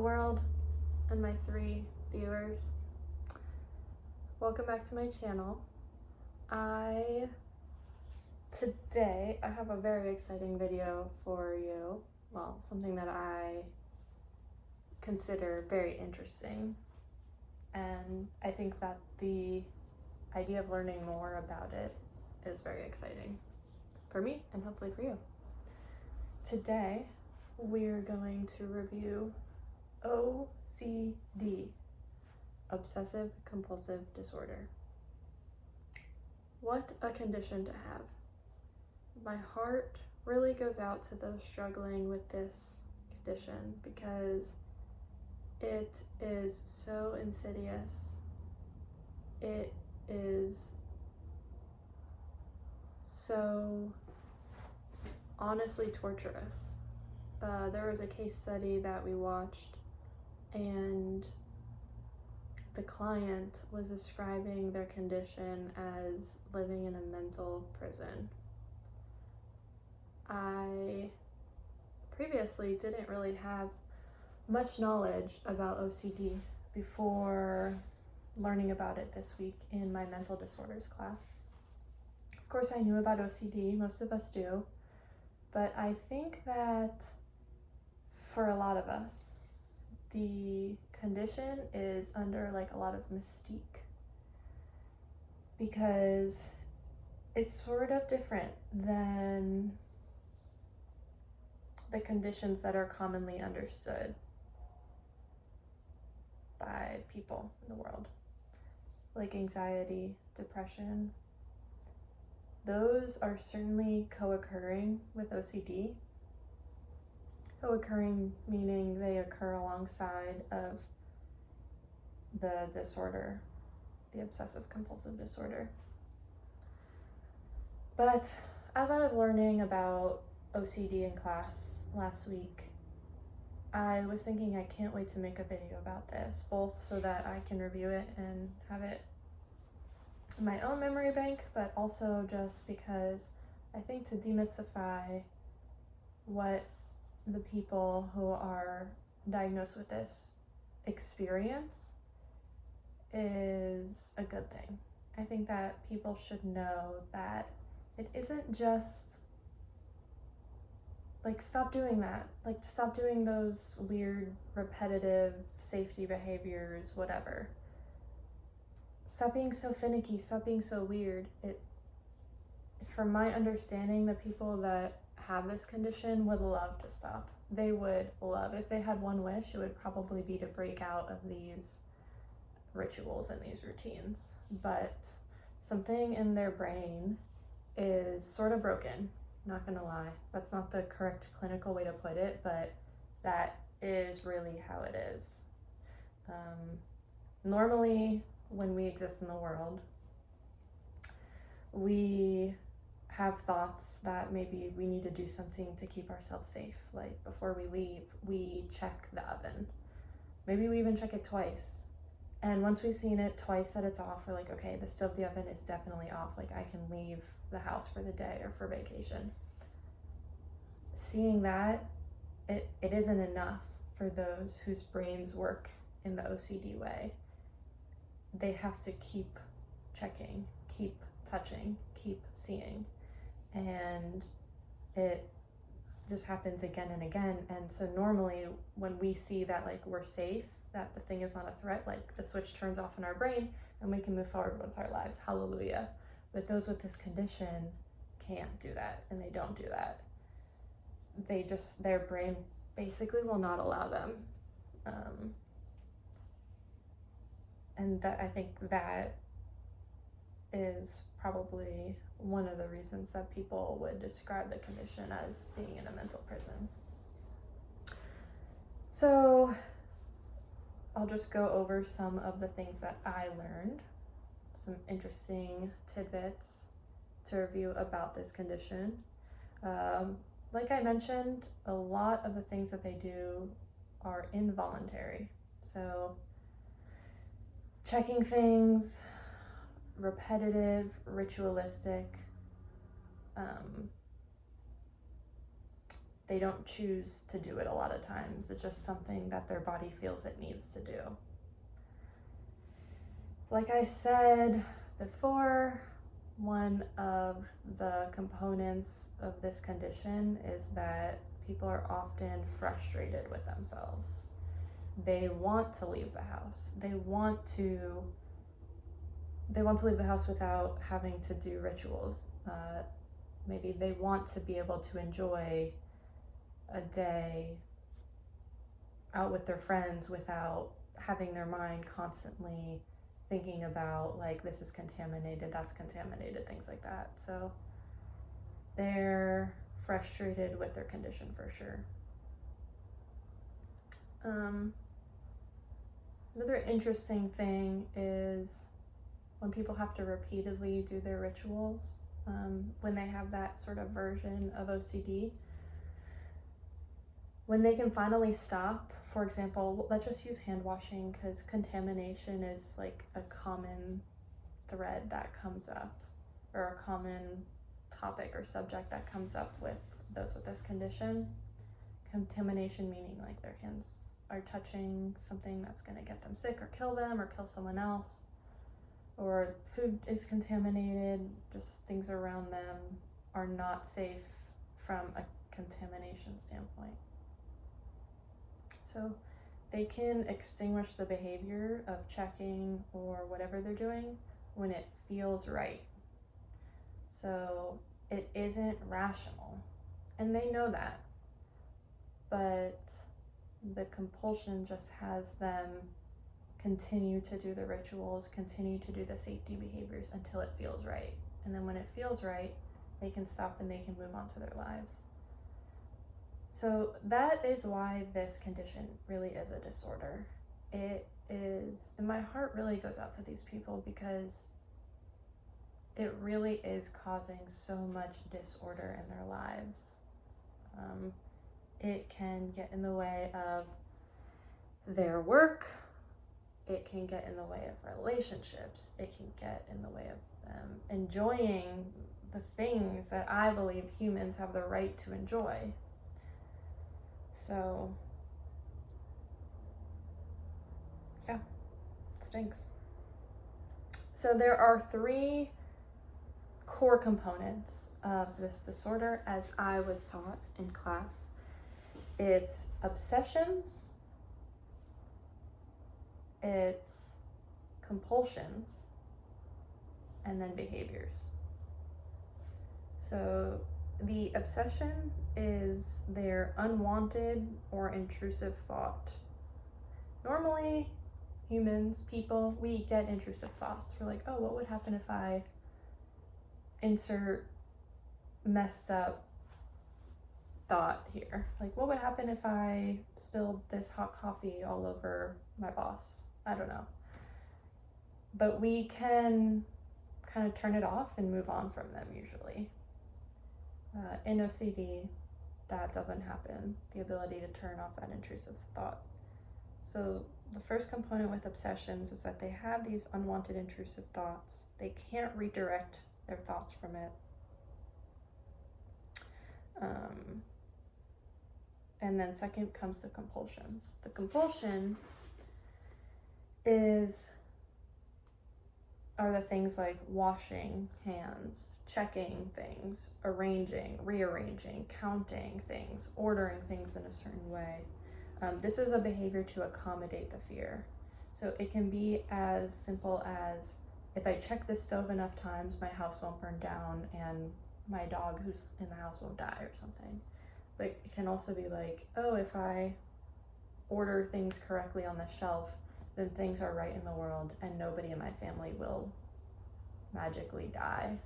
world and my 3 viewers. Welcome back to my channel. Today I have a very exciting video for you. Well, something that I consider very interesting, and I think that the idea of learning more about it is very exciting for me and hopefully for you. Today we're going to review OCD, obsessive compulsive disorder. What a condition to have. My heart really goes out to those struggling with this condition because it is so insidious. It is so honestly torturous. There was a case study that we watched, and the client was describing their condition as living in a mental prison. I previously didn't really have much knowledge about OCD before learning about it this week in my mental disorders class. Of course, I knew about OCD, most of us do, but I think that for a lot of us, the condition is under like a lot of mystique because it's sort of different than the conditions that are commonly understood by people in the world, like anxiety, depression. Those are certainly co-occurring with OCD. Co-occurring meaning they occur alongside of the disorder, the obsessive compulsive disorder. But as I was learning about OCD in class last week, I was thinking I can't wait to make a video about this, both so that I can review it and have it in my own memory bank, but also just because I think to demystify what the people who are diagnosed with this experience is a good thing. I think that people should know that it isn't just like, stop doing that. Like, stop doing those weird, repetitive safety behaviors, whatever. Stop being so finicky, stop being so weird. From my understanding, the people that have this condition would love to stop. They would love, if they had one wish, it would probably be to break out of these rituals and these routines. But something in their brain is sort of broken, not gonna lie. That's not the correct clinical way to put it, but that is really how it is. Normally, when we exist in the world, we have thoughts that maybe we need to do something to keep ourselves safe. Like, before we leave, we check the oven. Maybe we even check it twice. And once we've seen it twice that it's off, we're like, okay, the stove, the oven is definitely off. Like, I can leave the house for the day or for vacation. Seeing that, it isn't enough for those whose brains work in the OCD way. They have to keep checking, keep touching, keep seeing. And it just happens again and again. And so normally when we see that like we're safe, that the thing is not a threat, like the switch turns off in our brain and we can move forward with our lives. Hallelujah. But those with this condition can't do that, and they don't do that. Their brain basically will not allow them. And that, I think that is probably one of the reasons that people would describe the condition as being in a mental prison. So I'll just go over some of the things that I learned, some interesting tidbits to review about this condition. Like I mentioned, a lot of the things that they do are involuntary. So checking things, repetitive, ritualistic. they don't choose to do it a lot of times. It's just something that their body feels it needs to do. Like I said before, one of the components of this condition is that people are often frustrated with themselves. They want to leave the house. They want to leave the house without having to do rituals. Maybe they want to be able to enjoy a day out with their friends without having their mind constantly thinking about, like, this is contaminated, that's contaminated, things like that. So they're frustrated with their condition for sure. Another interesting thing is when people have to repeatedly do their rituals, when they have that sort of version of OCD, when they can finally stop. For example, let's just use hand washing, because contamination is like a common thread that comes up, or a common topic or subject that comes up with those with this condition. Contamination meaning like their hands are touching something that's going to get them sick or kill them or kill someone else, or food is contaminated, just things around them are not safe from a contamination standpoint. So they can extinguish the behavior of checking or whatever they're doing when it feels right. So it isn't rational, and they know that, but the compulsion just has them continue to do the rituals, continue to do the safety behaviors until it feels right. And then when it feels right, they can stop and they can move on to their lives. So that is why this condition really is a disorder. It is, and my heart really goes out to these people, because it really is causing so much disorder in their lives. It can get in the way of their work. It can get in the way of relationships. It can get in the way of them enjoying the things that I believe humans have the right to enjoy. So, yeah, it stinks. So there are 3 core components of this disorder as I was taught in class. It's obsessions, it's compulsions, and then behaviors. So the obsession is their unwanted or intrusive thought. Normally, humans, people, we get intrusive thoughts. We're like, oh, what would happen if I insert messed up thought here? Like, what would happen if I spilled this hot coffee all over my boss? I don't know. But we can kind of turn it off and move on from them usually. In OCD, that doesn't happen, the ability to turn off that intrusive thought. So the first component with obsessions is that they have these unwanted intrusive thoughts. They can't redirect their thoughts from it. And then second comes the compulsions. The compulsion are the things like washing hands, checking things, arranging, rearranging, counting things, ordering things in a certain way. This is a behavior to accommodate the fear. So it can be as simple as, if I check the stove enough times, my house won't burn down and my dog who's in the house won't die or something. But it can also be like, oh, if I order things correctly on the shelf, then things are right in the world and nobody in my family will magically die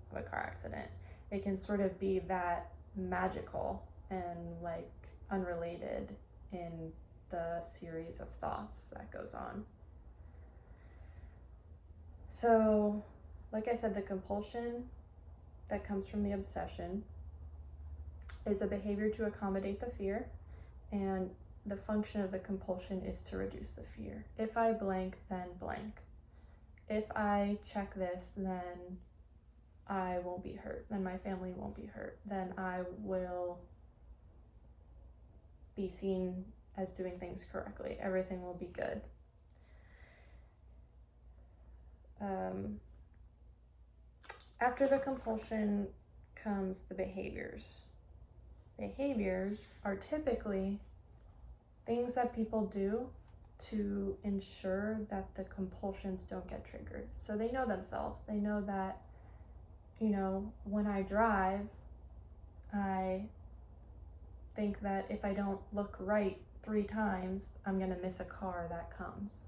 of a car accident. It can sort of be that magical and like unrelated in the series of thoughts that goes on. So, like I said, the compulsion that comes from the obsession is a behavior to accommodate the fear, and the function of the compulsion is to reduce the fear. If I blank, then blank. If I check this, then I won't be hurt. Then my family won't be hurt. Then I will be seen as doing things correctly. Everything will be good. After the compulsion comes the behaviors. Behaviors are typically things that people do to ensure that the compulsions don't get triggered. So they know themselves. They know that, when I drive, I think that if I don't look right 3 times, I'm gonna miss a car that comes.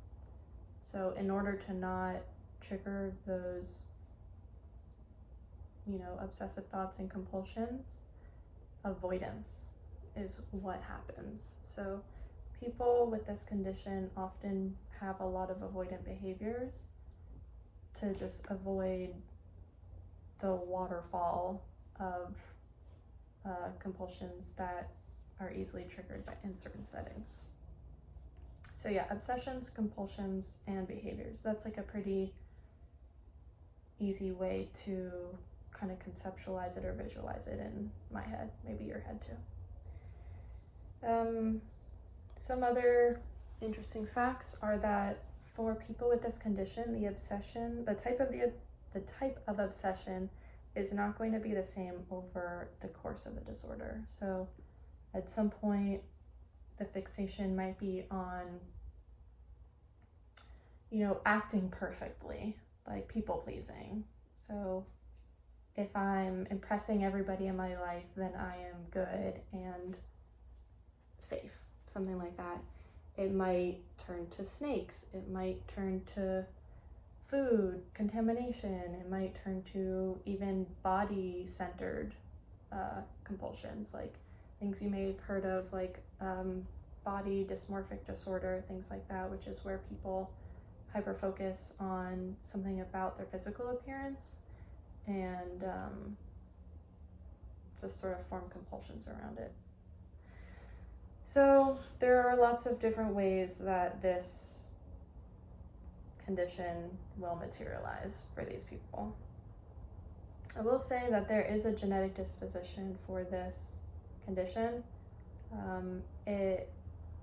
So in order to not trigger those, obsessive thoughts and compulsions, avoidance is what happens. So people with this condition often have a lot of avoidant behaviors to just avoid the waterfall of compulsions that are easily triggered in certain settings. So yeah, obsessions, compulsions, and behaviors. That's like a pretty easy way to kind of conceptualize it or visualize it in my head, maybe your head too. Some other interesting facts are that for people with this condition, the type of obsession is not going to be the same over the course of the disorder. So at some point, the fixation might be on, acting perfectly, like people pleasing. So if I'm impressing everybody in my life, then I am good and safe, something like that. It might turn to snakes. It might turn to food contamination. It might turn to even body-centered compulsions, like things you may have heard of, like body dysmorphic disorder, things like that, which is where people hyper-focus on something about their physical appearance and just sort of form compulsions around it. So there are lots of different ways that this condition will materialize for these people. I will say that there is a genetic disposition for this condition.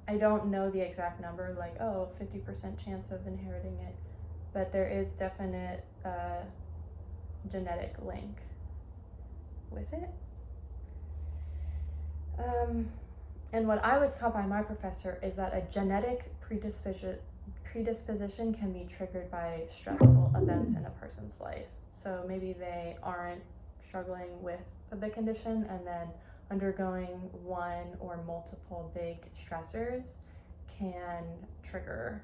I don't know the exact number, like 50% chance of inheriting it, but there is definite genetic link with it. And what I was taught by my professor is that a genetic predisposition can be triggered by stressful events in a person's life. So maybe they aren't struggling with the condition, and then undergoing one or multiple big stressors can trigger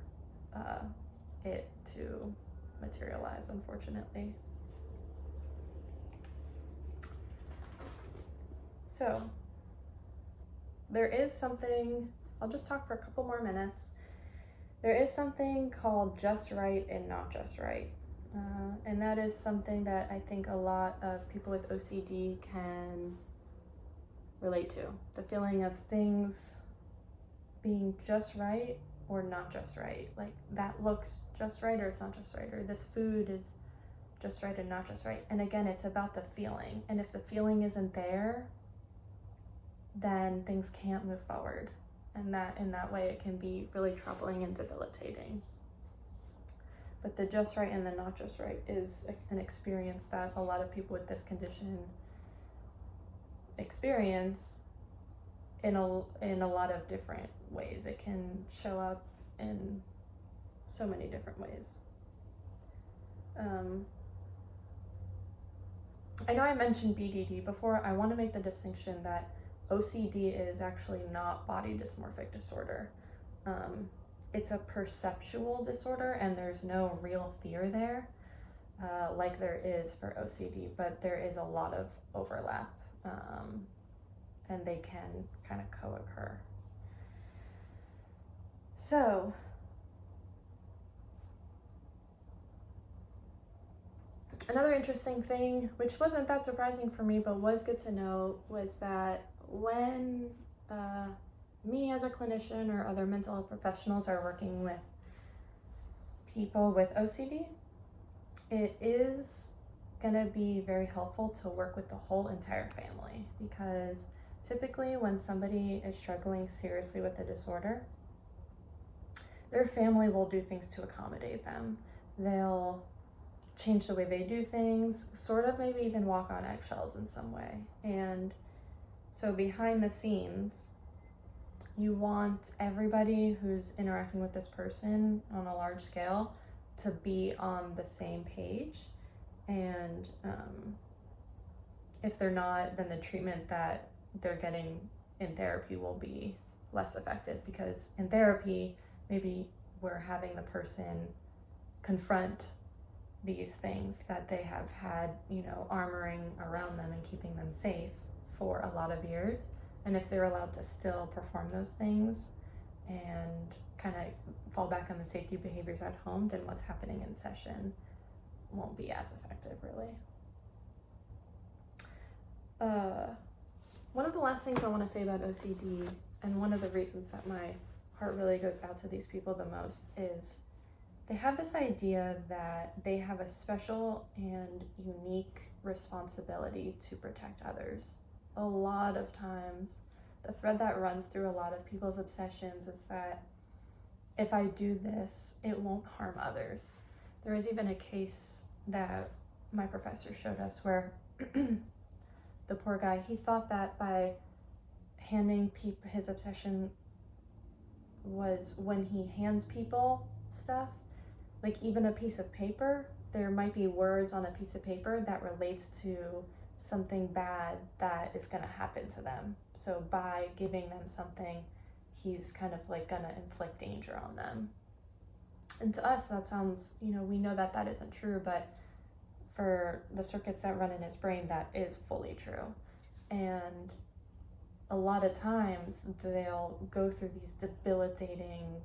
it to materialize, unfortunately. So there is something, I'll just talk for a couple more minutes. There is something called just right and not just right. And that is something that I think a lot of people with OCD can relate to. The feeling of things being just right or not just right. Like that looks just right or it's not just right. Or this food is just right and not just right. And again, it's about the feeling. And if the feeling isn't there, then things can't move forward. And that in that way, it can be really troubling and debilitating. But the just right and the not just right is an experience that a lot of people with this condition experience in a lot of different ways. It can show up in so many different ways. I know I mentioned BDD before. I want to make the distinction that OCD is actually not body dysmorphic disorder. It's a perceptual disorder, and there's no real fear there, like there is for OCD, but there is a lot of overlap, and they can kind of co-occur. So, another interesting thing, which wasn't that surprising for me, but was good to know, was that when me as a clinician or other mental health professionals are working with people with OCD, it is going to be very helpful to work with the whole entire family, because typically when somebody is struggling seriously with a disorder, their family will do things to accommodate them. They'll change the way they do things, sort of maybe even walk on eggshells in some way. And so behind the scenes, you want everybody who's interacting with this person on a large scale to be on the same page. And if they're not, then the treatment that they're getting in therapy will be less effective, because in therapy, maybe we're having the person confront these things that they have had, armoring around them and keeping them safe for a lot of years. And if they're allowed to still perform those things and kind of fall back on the safety behaviors at home, then what's happening in session won't be as effective, really. One of the last things I want to say about OCD, and one of the reasons that my heart really goes out to these people the most, is they have this idea that they have a special and unique responsibility to protect others. A lot of times, the thread that runs through a lot of people's obsessions is that if I do this, it won't harm others. There was even a case that my professor showed us where the poor guy, he thought that by handing people, his obsession was when he hands people stuff, like even a piece of paper, there might be words on a piece of paper that relates to something bad that is going to happen to them. So by giving them something, he's kind of like going to inflict danger on them. And to us, that sounds, we know that that isn't true, but for the circuits that run in his brain, that is fully true. And a lot of times they'll go through these debilitating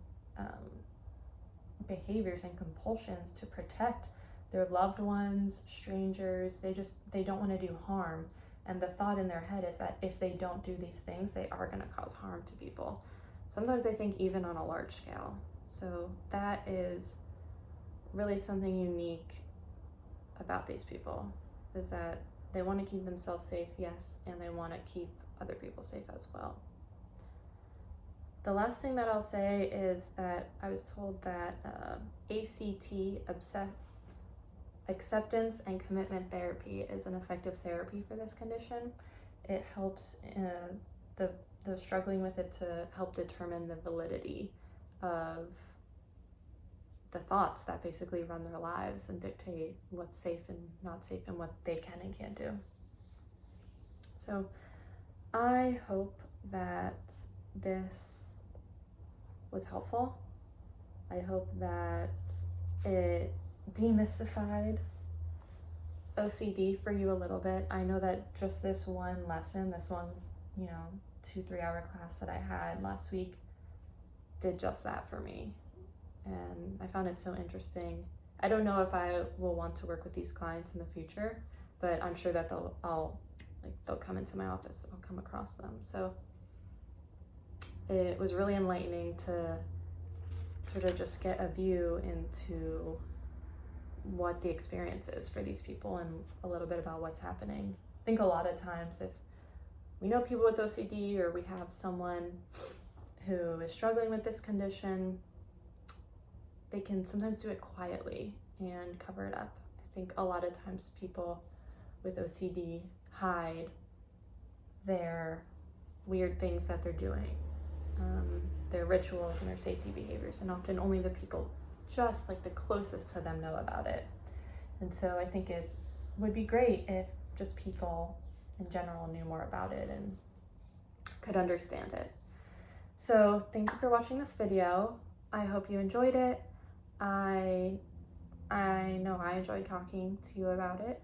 behaviors and compulsions to protect their loved ones, strangers. They don't want to do harm. And the thought in their head is that if they don't do these things, they are going to cause harm to people. Sometimes I think even on a large scale. So that is really something unique about these people, is that they want to keep themselves safe, yes, and they want to keep other people safe as well. The last thing that I'll say is that I was told that ACT, acceptance and commitment therapy, is an effective therapy for this condition. It helps the struggling with it to help determine the validity of the thoughts that basically run their lives and dictate what's safe and not safe and what they can and can't do. So I hope that this was helpful. I hope that it demystified OCD for you a little bit. I know that just this one lesson, this one, 2-3 hour class that I had last week did just that for me. And I found it so interesting. I don't know if I will want to work with these clients in the future, but I'm sure that they'll come into my office, I'll come across them. So it was really enlightening to sort of just get a view into what the experience is for these people and a little bit about what's happening. I think a lot of times if we know people with OCD or we have someone who is struggling with this condition, they can sometimes do it quietly and cover it up. I think a lot of times people with OCD hide their weird things that they're doing, their rituals and their safety behaviors, and often only the people just like the closest to them know about it. And so I think it would be great if just people in general knew more about it and could understand it. So thank you for watching this video. I hope you enjoyed it. I know I enjoyed talking to you about it.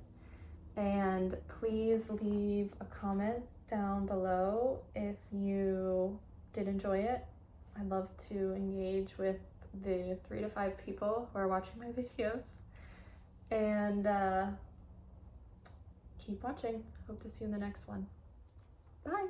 And please leave a comment down below if you did enjoy it. I'd love to engage with the 3 to 5 people who are watching my videos. And keep watching. Hope to see you in the next one. Bye.